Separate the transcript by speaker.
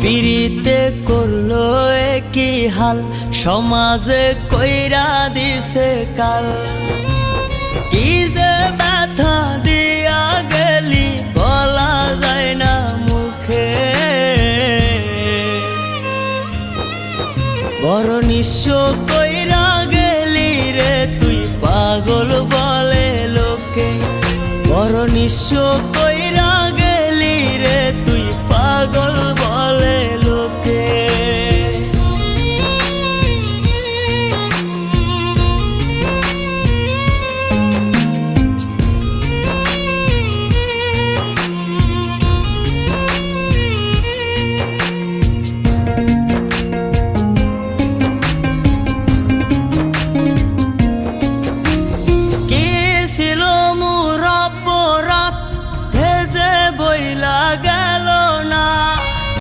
Speaker 1: পিরিতে করলো কি হাল, সমাজে কইরা দিছে কাল। কি যে ব্যথা দিয়া গেলি বলা যায় না মুখে, বড় নিঃস্ব কইরা গেলি রে তুই পাগল বলে লোকে, বড় নিঃস্ব কইরা